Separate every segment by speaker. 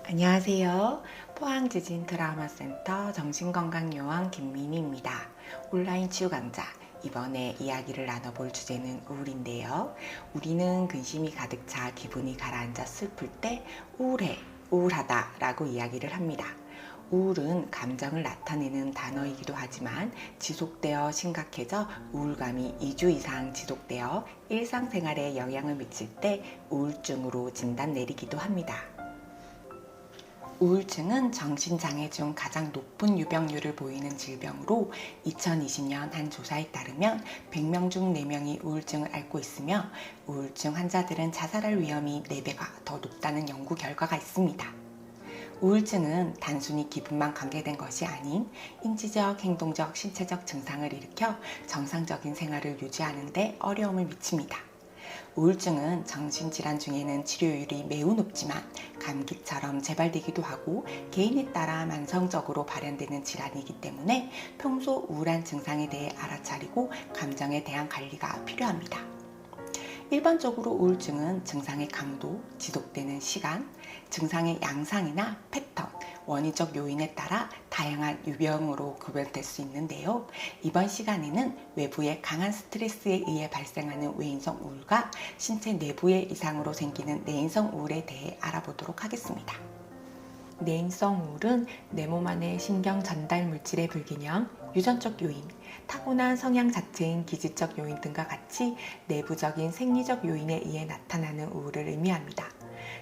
Speaker 1: 안녕하세요. 포항지진 트라우마센터 정신건강요원 김민희입니다. 온라인 치유 강좌, 이번에 이야기를 나눠볼 주제는 우울인데요. 우리는 근심이 가득 차 기분이 가라앉아 슬플 때 우울해, 우울하다 라고 이야기를 합니다. 우울은 감정을 나타내는 단어이기도 하지만 지속되어 심각해져 우울감이 2주 이상 지속되어 일상생활에 영향을 미칠 때 우울증으로 진단 내리기도 합니다. 우울증은 정신장애 중 가장 높은 유병률을 보이는 질병으로 2020년 한 조사에 따르면 100명 중 4명이 우울증을 앓고 있으며 우울증 환자들은 자살할 위험이 4배가 더 높다는 연구 결과가 있습니다. 우울증은 단순히 기분만 관계된 것이 아닌 인지적, 행동적, 신체적 증상을 일으켜 정상적인 생활을 유지하는 데 어려움을 미칩니다. 우울증은 정신질환 중에는 치료율이 매우 높지만 감기처럼 재발되기도 하고 개인에 따라 만성적으로 발현되는 질환이기 때문에 평소 우울한 증상에 대해 알아차리고 감정에 대한 관리가 필요합니다. 일반적으로 우울증은 증상의 강도, 지속되는 시간, 증상의 양상이나 패턴, 원인적 요인에 따라 다양한 유병으로 구별될 수 있는데요. 이번 시간에는 외부의 강한 스트레스에 의해 발생하는 외인성 우울과 신체 내부의 이상으로 생기는 내인성 우울에 대해 알아보도록 하겠습니다. 내인성 우울은 내 몸 안의 신경 전달 물질의 불균형, 유전적 요인, 타고난 성향 자체인 기질적 요인 등과 같이 내부적인 생리적 요인에 의해 나타나는 우울을 의미합니다.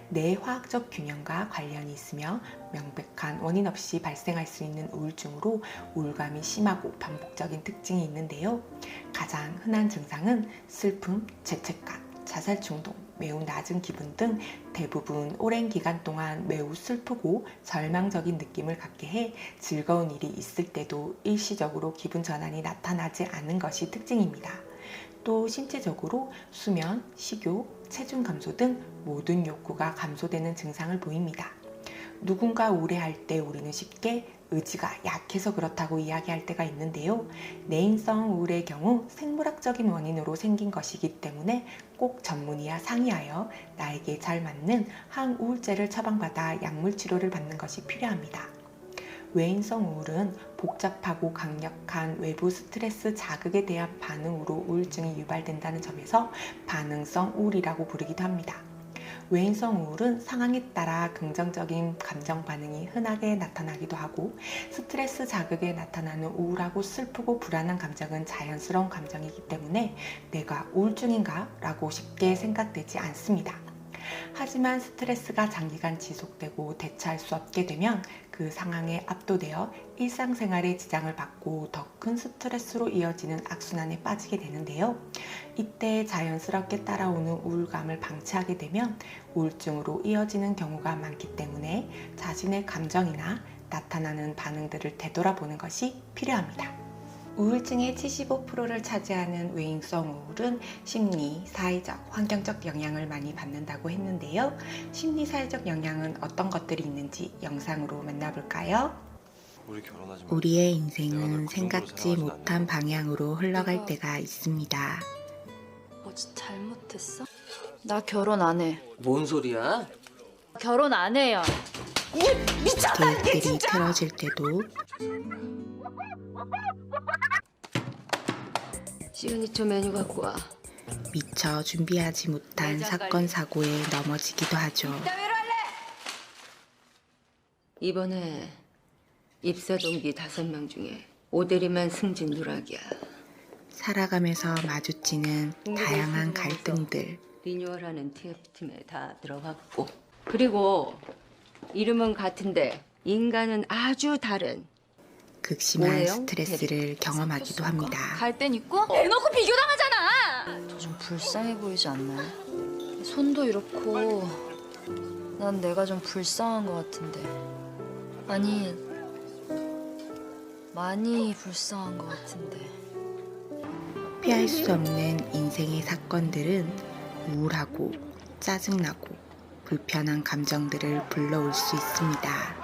Speaker 1: 뇌의 화학적 균형과 관련이 있으며 명백한 원인 없이 발생할 수 있는 우울증으로 우울감이 심하고 반복적인 특징이 있는데요. 가장 흔한 증상은 슬픔, 죄책감, 자살 충동, 매우 낮은 기분 등 대부분 오랜 기간 동안 매우 슬프고 절망적인 느낌을 갖게 해 즐거운 일이 있을 때도 일시적으로 기분 전환이 나타나지 않은 것이 특징입니다. 또 신체적으로 수면, 식욕, 체중 감소 등 모든 욕구가 감소되는 증상을 보입니다. 누군가 우울해할 때 우리는 쉽게 의지가 약해서 그렇다고 이야기할 때가 있는데요. 내인성 우울의 경우 생물학적인 원인으로 생긴 것이기 때문에 꼭 전문의와 상의하여 나에게 잘 맞는 항우울제를 처방받아 약물 치료를 받는 것이 필요합니다. 외인성 우울은 복잡하고 강력한 외부 스트레스 자극에 대한 반응으로 우울증이 유발된다는 점에서 반응성 우울이라고 부르기도 합니다. 외인성 우울은 상황에 따라 긍정적인 감정 반응이 흔하게 나타나기도 하고 스트레스 자극에 나타나는 우울하고 슬프고 불안한 감정은 자연스러운 감정이기 때문에 내가 우울증인가? 라고 쉽게 생각되지 않습니다. 하지만 스트레스가 장기간 지속되고 대처할 수 없게 되면 그 상황에 압도되어 일상생활에 지장을 받고 더 큰 스트레스로 이어지는 악순환에 빠지게 되는데요. 이때 자연스럽게 따라오는 우울감을 방치하게 되면 우울증으로 이어지는 경우가 많기 때문에 자신의 감정이나 나타나는 반응들을 되돌아보는 것이 필요합니다. 우울증의 75%를 차지하는 외인성 우울은 심리, 사회적, 환경적 영향을 많이 받는다고 했는데요. 심리, 사회적 영향은 어떤 것들이 있는지 영상으로 만나볼까요? 우리의 인생은 생각지 못한 방향으로 흘러갈 때가 있습니다.
Speaker 2: 뭐지 잘못했어? 나 결혼 안 해.
Speaker 3: 뭔 소리야?
Speaker 2: 결혼 안 해요.
Speaker 1: 계획들이 틀어질 때도
Speaker 2: 시그니처 메뉴 갖고 와.
Speaker 1: 미처 준비하지 못한 사건, 사고에 넘어지기도 하죠.
Speaker 2: 이번에 입사 동기 5명 중에 오대리만 승진 누락이야.
Speaker 1: 살아가면서 마주치는 다양한 갈등들,
Speaker 2: 리뉴얼하는 TF팀에 다 들어갔고. 그리고 이름은 같은데 인간은 아주 다른.
Speaker 1: 극심한
Speaker 2: 뭐예요?
Speaker 1: 스트레스를 경험하기도 합니다.
Speaker 2: 갈 땐 있고 대놓고 비교당하잖아. 저 좀 불쌍해 보이지 않나요? 손도 이렇고 난 내가 좀 불쌍한 것 같은데. 아니 많이 불쌍한 것 같은데.
Speaker 1: 피할 수 없는 인생의 사건들은 우울하고 짜증나고 불편한 감정들을 불러올 수 있습니다.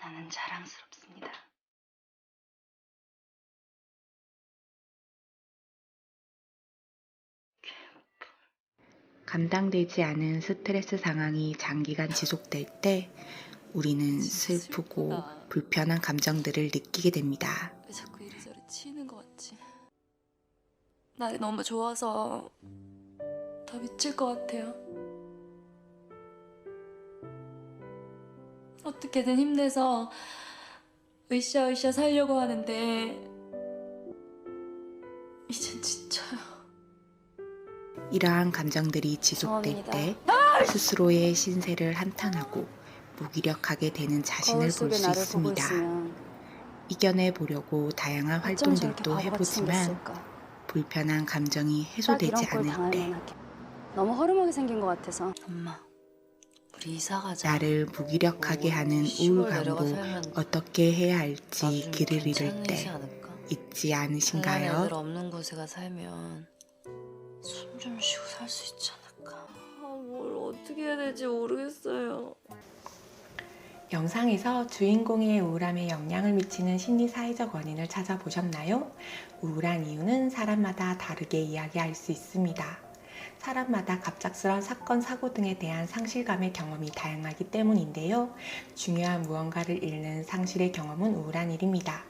Speaker 2: 나는 자랑스럽습니다.
Speaker 1: 감당되지 않은 스트레스 상황이 장기간 지속될 때 우리는 슬프고 불편한 감정들을 느끼게 됩니다.
Speaker 2: 왜 자꾸 이리저리 치이는 것 같지? 날이 너무 좋아서 더 미칠 것 같아요. 어떻게든 힘내서 으쌰으쌰 살려고 하는데 이젠 지쳐요.
Speaker 1: 이러한 감정들이 지속될 때 스스로의 신세를 한탄하고 무기력하게 되는 자신을 볼 수 있습니다. 이겨내 보려고 다양한 활동들도 해보지만 불편한 감정이 해소되지 않을 때
Speaker 3: 너무 허름하게 생긴 것 같아서.
Speaker 2: 엄마, 우리 이사 가자.
Speaker 1: 나를 무기력하게 하는
Speaker 2: 시골 내려가
Speaker 1: 우울감으로
Speaker 2: 살면
Speaker 1: 어떻게 해야 할지
Speaker 2: 나중에
Speaker 1: 길을 잃을
Speaker 2: 괜찮으시
Speaker 1: 때
Speaker 2: 않을까?
Speaker 1: 있지
Speaker 2: 장난 애들
Speaker 1: 않으신가요?
Speaker 2: 없는 곳에 가 살면 숨 좀 쉬고 살 수 있지 않을까? 뭘 어떻게 해야 될지 모르겠어요.
Speaker 1: 영상에서 주인공의 우울함에 영향을 미치는 심리사회적 원인을 찾아보셨나요? 우울한 이유는 사람마다 다르게 이야기할 수 있습니다. 사람마다 갑작스런 사건, 사고 등에 대한 상실감의 경험이 다양하기 때문인데요. 중요한 무언가를 잃는 상실의 경험은 우울한 일입니다.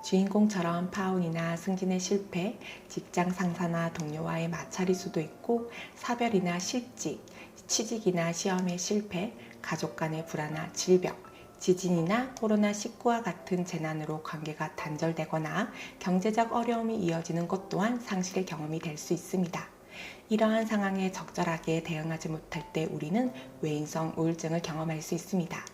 Speaker 1: 주인공처럼 파혼이나 승진의 실패, 직장 상사나 동료와의 마찰일 수도 있고 사별이나 실직, 취직이나 시험의 실패, 가족 간의 불화나 질병, 지진이나 코로나19와 같은 재난으로 관계가 단절되거나 경제적 어려움이 이어지는 것 또한 상실의 경험이 될 수 있습니다. 이러한 상황에 적절하게 대응하지 못할 때 우리는 외인성 우울증을 경험할 수 있습니다.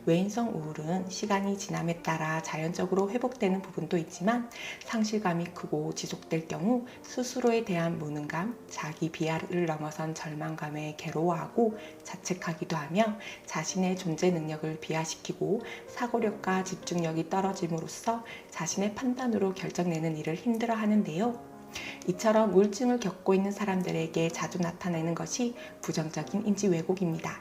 Speaker 1: 외인성 우울은 시간이 지남에 따라 자연적으로 회복되는 부분도 있지만 상실감이 크고 지속될 경우 스스로에 대한 무능감, 자기 비하를 넘어선 절망감에 괴로워하고 자책하기도 하며 자신의 존재 능력을 비하시키고 사고력과 집중력이 떨어짐으로써 자신의 판단으로 결정내는 일을 힘들어하는데요. 이처럼 우울증을 겪고 있는 사람들에게 자주 나타나는 것이 부정적인 인지 왜곡입니다.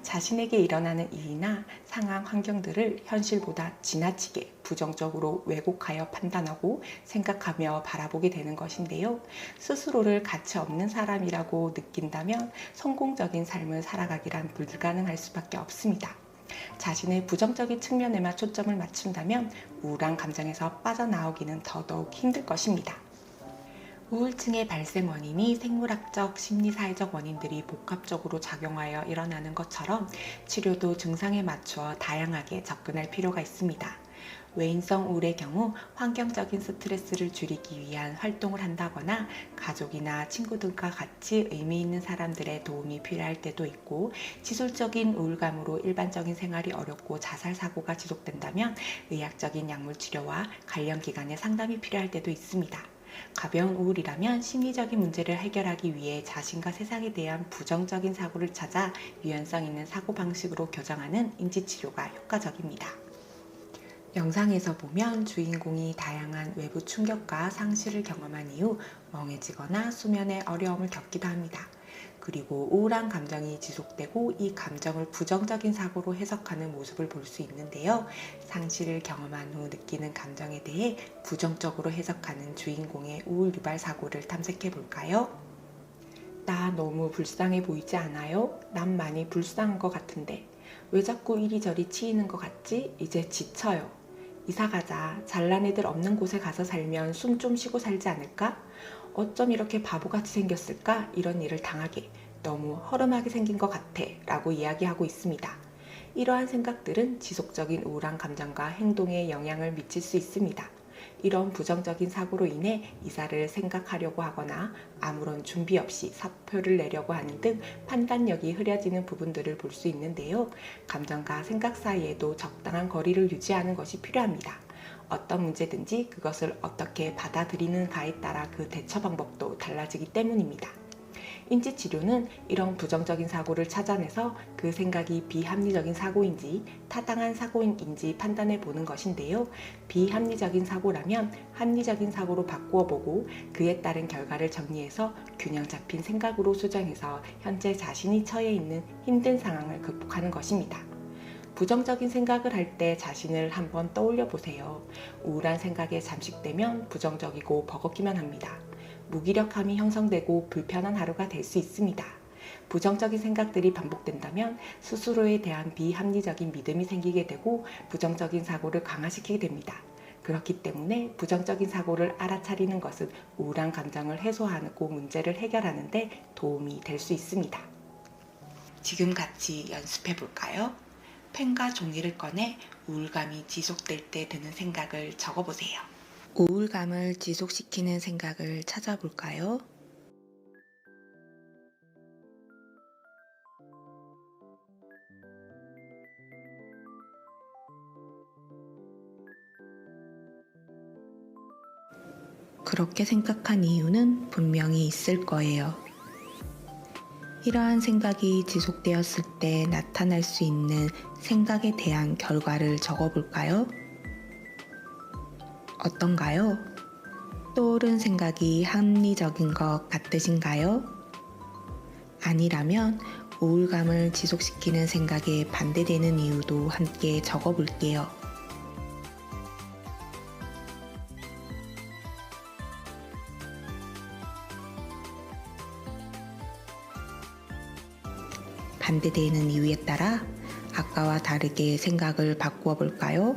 Speaker 1: 자신에게 일어나는 일이나 상황, 환경들을 현실보다 지나치게 부정적으로 왜곡하여 판단하고 생각하며 바라보게 되는 것인데요. 스스로를 가치 없는 사람이라고 느낀다면 성공적인 삶을 살아가기란 불가능할 수밖에 없습니다. 자신의 부정적인 측면에만 초점을 맞춘다면 우울한 감정에서 빠져나오기는 더더욱 힘들 것입니다. 우울증의 발생 원인이 생물학적, 심리사회적 원인들이 복합적으로 작용하여 일어나는 것처럼 치료도 증상에 맞추어 다양하게 접근할 필요가 있습니다. 외인성 우울의 경우 환경적인 스트레스를 줄이기 위한 활동을 한다거나 가족이나 친구들과 같이 의미 있는 사람들의 도움이 필요할 때도 있고 지속적인 우울감으로 일반적인 생활이 어렵고 자살 사고가 지속된다면 의학적인 약물 치료와 관련 기관의 상담이 필요할 때도 있습니다. 가벼운 우울이라면 심리적인 문제를 해결하기 위해 자신과 세상에 대한 부정적인 사고를 찾아 유연성 있는 사고방식으로 교정하는 인지치료가 효과적입니다. 영상에서 보면 주인공이 다양한 외부 충격과 상실을 경험한 이후 멍해지거나 수면에 어려움을 겪기도 합니다. 그리고 우울한 감정이 지속되고 이 감정을 부정적인 사고로 해석하는 모습을 볼 수 있는데요. 상실을 경험한 후 느끼는 감정에 대해 부정적으로 해석하는 주인공의 우울 유발 사고를 탐색해 볼까요? 나 너무 불쌍해 보이지 않아요? 난 많이 불쌍한 것 같은데 왜 자꾸 이리저리 치이는 것 같지? 이제 지쳐요. 이사 가자. 잘난 애들 없는 곳에 가서 살면 숨 좀 쉬고 살지 않을까? 어쩜 이렇게 바보같이 생겼을까? 이런 일을 당하게 너무 허름하게 생긴 것 같아 라고 이야기하고 있습니다. 이러한 생각들은 지속적인 우울한 감정과 행동에 영향을 미칠 수 있습니다. 이런 부정적인 사고로 인해 이사를 생각하려고 하거나 아무런 준비 없이 사표를 내려고 하는 등 판단력이 흐려지는 부분들을 볼 수 있는데요. 감정과 생각 사이에도 적당한 거리를 유지하는 것이 필요합니다. 어떤 문제든지 그것을 어떻게 받아들이는가에 따라 그 대처 방법도 달라지기 때문입니다. 인지치료는 이런 부정적인 사고를 찾아내서 그 생각이 비합리적인 사고인지 타당한 사고인지 판단해 보는 것인데요. 비합리적인 사고라면 합리적인 사고로 바꾸어 보고 그에 따른 결과를 정리해서 균형 잡힌 생각으로 수정해서 현재 자신이 처해 있는 힘든 상황을 극복하는 것입니다. 부정적인 생각을 할 때 자신을 한번 떠올려 보세요. 우울한 생각에 잠식되면 부정적이고 버겁기만 합니다. 무기력함이 형성되고 불편한 하루가 될 수 있습니다. 부정적인 생각들이 반복된다면 스스로에 대한 비합리적인 믿음이 생기게 되고 부정적인 사고를 강화시키게 됩니다. 그렇기 때문에 부정적인 사고를 알아차리는 것은 우울한 감정을 해소하고 문제를 해결하는 데 도움이 될 수 있습니다. 지금 같이 연습해 볼까요? 펜과 종이를 꺼내 우울감이 지속될 때 드는 생각을 적어보세요. 우울감을 지속시키는 생각을 찾아볼까요? 그렇게 생각한 이유는 분명히 있을 거예요. 이러한 생각이 지속되었을 때 나타날 수 있는 생각에 대한 결과를 적어볼까요? 어떤가요? 떠오른 생각이 합리적인 것 같으신가요? 아니라면 우울감을 지속시키는 생각에 반대되는 이유도 함께 적어볼게요. 반대되는 이유에 따라 아까와 다르게 생각을 바꾸어 볼까요?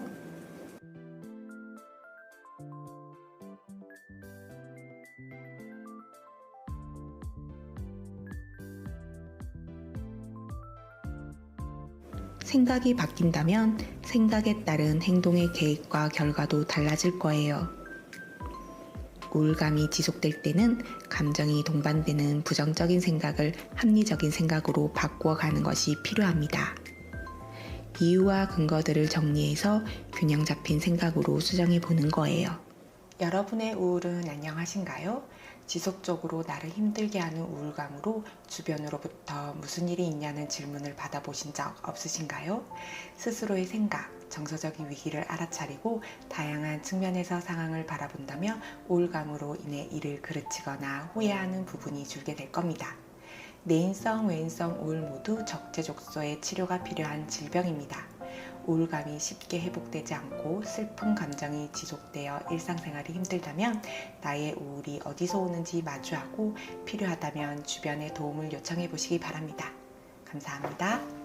Speaker 1: 생각이 바뀐다면 생각에 따른 행동의 계획과 결과도 달라질 거예요. 우울감이 지속될 때는 감정이 동반되는 부정적인 생각을 합리적인 생각으로 바꾸어 가는 것이 필요합니다. 이유와 근거들을 정리해서 균형 잡힌 생각으로 수정해 보는 거예요. 여러분의 우울은 안녕하신가요? 지속적으로 나를 힘들게 하는 우울감으로 주변으로부터 무슨 일이 있냐는 질문을 받아보신 적 없으신가요? 스스로의 생각, 정서적인 위기를 알아차리고 다양한 측면에서 상황을 바라본다면 우울감으로 인해 일을 그르치거나 후회하는 부분이 줄게 될 겁니다. 내인성, 외인성 우울 모두 적재적소의 치료가 필요한 질병입니다. 우울감이 쉽게 회복되지 않고 슬픈 감정이 지속되어 일상생활이 힘들다면 나의 우울이 어디서 오는지 마주하고 필요하다면 주변의 도움을 요청해 보시기 바랍니다. 감사합니다.